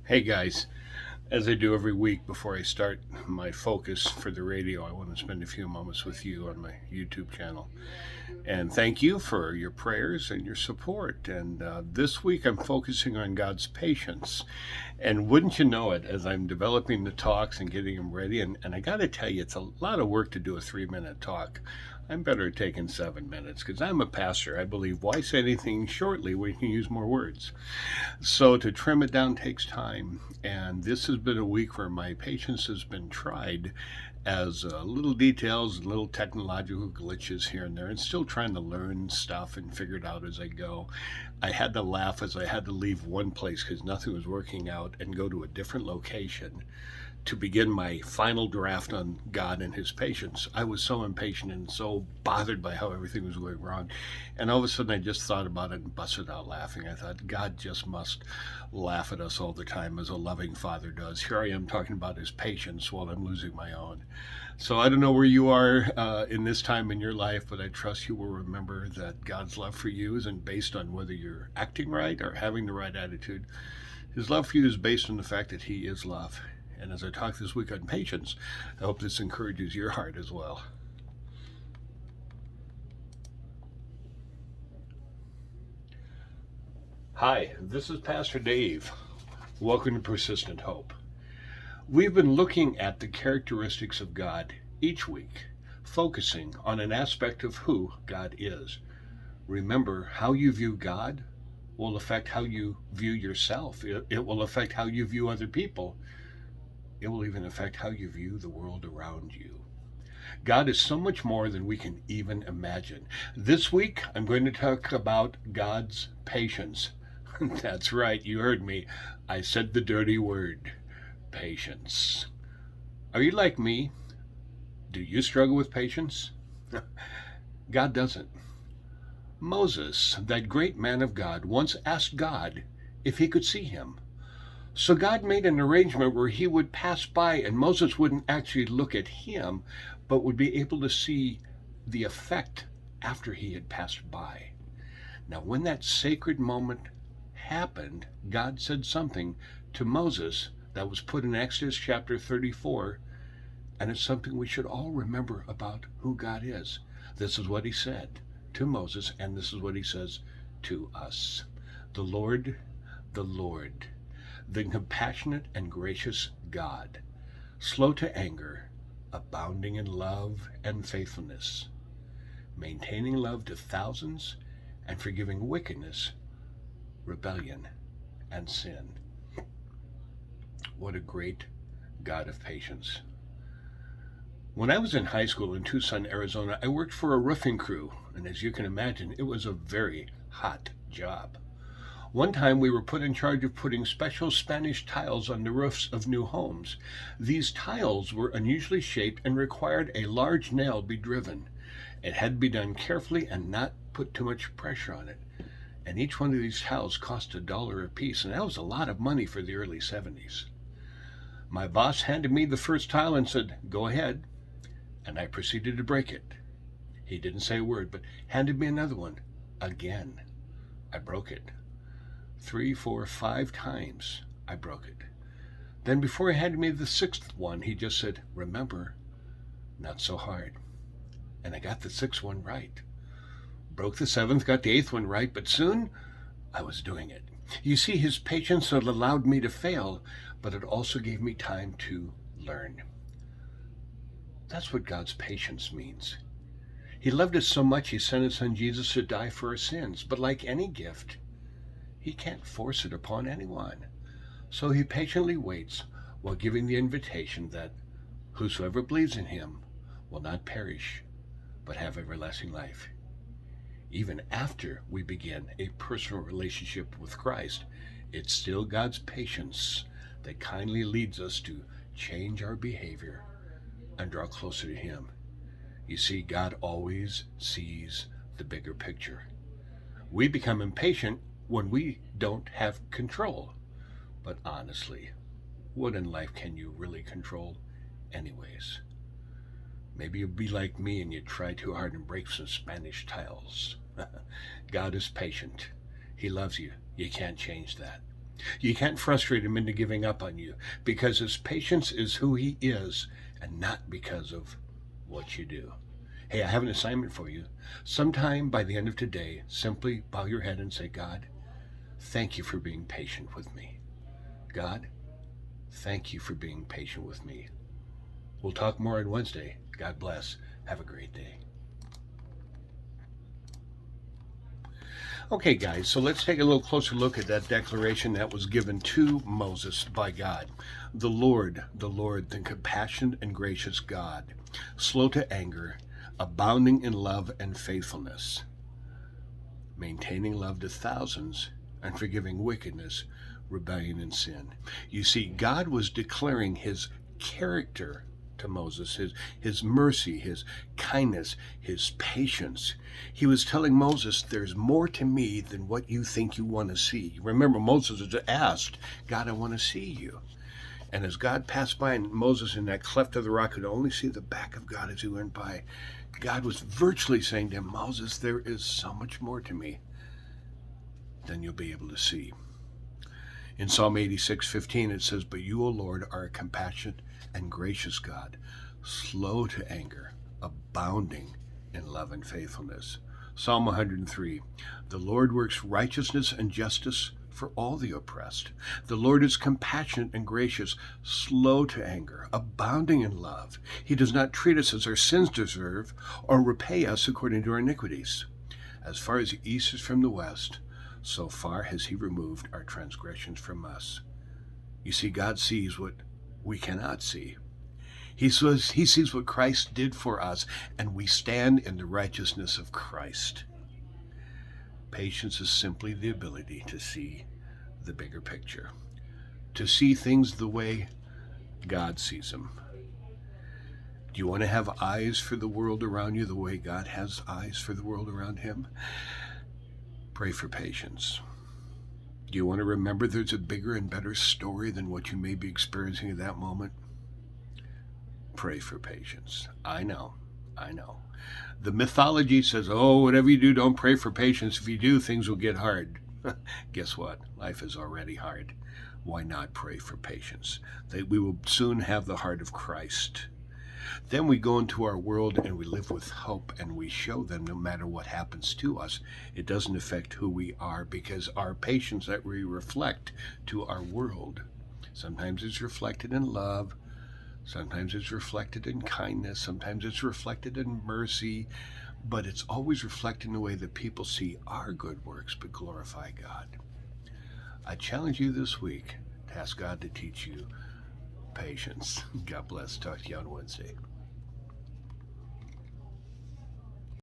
Hey guys, as I do every week before I start my focus for the radio, I want to spend a few moments with you on my YouTube channel. And thank you for your prayers and your support. And this week I'm focusing on God's patience. And wouldn't you know it, as I'm developing the talks and getting them ready, and I got to tell you, it's a lot of work to do a 3 minute talk. I'm better at taking 7 minutes because I'm a pastor. I believe why say anything shortly when you can use more words? So to trim it down takes time, and this has been a week where my patience has been tried as little details, little technological glitches here and there, and still trying to learn stuff and figure it out as I go. I had to laugh as I had to leave one place because nothing was working out and go to a different location to begin my final draft on God and His patience. I was so impatient and so bothered by how everything was going wrong. And all of a sudden, I just thought about it and busted out laughing. I thought, God just must laugh at us all the time as a loving father does. Here I am talking about His patience while I'm losing my own. So I don't know where you are in this time in your life, but I trust you will remember that God's love for you isn't based on whether you're acting right or having the right attitude. His love for you is based on the fact that He is love. And as I talk this week on patience, I hope this encourages your heart as well. Hi, this is Pastor Dave. Welcome to Persistent Hope. We've been looking at the characteristics of God each week, focusing on an aspect of who God is. Remember, how you view God will affect how you view yourself. It will affect how you view other people. It will even affect how you view the world around you. God is so much more than we can even imagine. This week, I'm going to talk about God's patience. That's right, you heard me. I said the dirty word, patience. Are you like me? Do you struggle with patience? God doesn't. Moses, that great man of God, once asked God if he could see him. So God made an arrangement where he would pass by and Moses wouldn't actually look at him, but would be able to see the effect after he had passed by. Now, when that sacred moment happened, God said something to Moses that was put in Exodus chapter 34, and it's something we should all remember about who God is. This is what he said to Moses, and this is what he says to us. The Lord, the compassionate and gracious God, slow to anger, abounding in love and faithfulness, maintaining love to thousands, and forgiving wickedness, rebellion, and sin. What a great God of patience. When I was in high school in Tucson, Arizona, I worked for a roofing crew, and as you can imagine, it was a very hot job. One time we were put in charge of putting special Spanish tiles on the roofs of new homes. These tiles were unusually shaped and required a large nail be driven. It had to be done carefully and not put too much pressure on it. And each one of these tiles cost $1 a piece, and that was a lot of money for the early 70s. My boss handed me the first tile and said, "Go ahead," and I proceeded to break it. He didn't say a word, but handed me another one. Again, I broke it. 3, 4, 5 times I broke it. Then before he handed me the sixth one, he just said, "Remember, not so hard." And I got the sixth one right. Broke the seventh, got the eighth one right, but soon I was doing it. You see, his patience had allowed me to fail, but it also gave me time to learn. That's what God's patience means. He loved us so much, he sent his son Jesus to die for our sins. But like any gift, he can't force it upon anyone. So he patiently waits while giving the invitation that whosoever believes in him will not perish, but have everlasting life. Even after we begin a personal relationship with Christ, it's still God's patience that kindly leads us to change our behavior and draw closer to him. You see, God always sees the bigger picture. We become impatient when we don't have control. But honestly, what in life can you really control anyways? Maybe you'll be like me and you try too hard and break some Spanish tiles. God is patient. He loves you. You can't change that. You can't frustrate him into giving up on you, because his patience is who he is and not because of what you do. Hey, I have an assignment for you. Sometime by the end of today, simply bow your head and say, God, thank you for being patient with me. God, thank you for being patient with me. We'll talk more on Wednesday. God bless. Have a great day. Okay, guys, so let's take a little closer look at that declaration that was given to Moses by God. The Lord, the compassionate and gracious God, slow to anger, abounding in love and faithfulness, maintaining love to thousands, and forgiving wickedness, rebellion, and sin. You see, God was declaring his character to Moses, his mercy, his kindness, his patience. He was telling Moses, there's more to me than what you think you want to see. Remember, Moses had asked, God, I want to see you. And as God passed by, and Moses in that cleft of the rock could only see the back of God as he went by, God was virtually saying to him, Moses, there is so much more to me than you'll be able to see. In Psalm 86:15, it says, but you, O Lord, are a compassionate and gracious God, slow to anger, abounding in love and faithfulness. Psalm 103, the Lord works righteousness and justice for all the oppressed. The Lord is compassionate and gracious, slow to anger, abounding in love. He does not treat us as our sins deserve, or repay us according to our iniquities. As far as the east is from the west, so far has he removed our transgressions from us. You see, God sees what we cannot see. He sees what Christ did for us, and we stand in the righteousness of Christ. Patience is simply the ability to see the bigger picture, to see things the way God sees them. Do you want to have eyes for the world around you the way God has eyes for the world around him? Pray for patience. Do you want to remember there's a bigger and better story than what you may be experiencing at that moment? Pray for patience. I know. The mythology says, oh, whatever you do, don't pray for patience. If you do, things will get hard. Guess what? Life is already hard. Why not pray for patience? That we will soon have the heart of Christ. Then we go into our world and we live with hope, and we show them no matter what happens to us, it doesn't affect who we are, because our patience that we reflect to our world, sometimes it's reflected in love, sometimes it's reflected in kindness, sometimes it's reflected in mercy, but it's always reflected in the way that people see our good works but glorify God. I challenge you this week to ask God to teach you patience. God bless. Talk to you on Wednesday.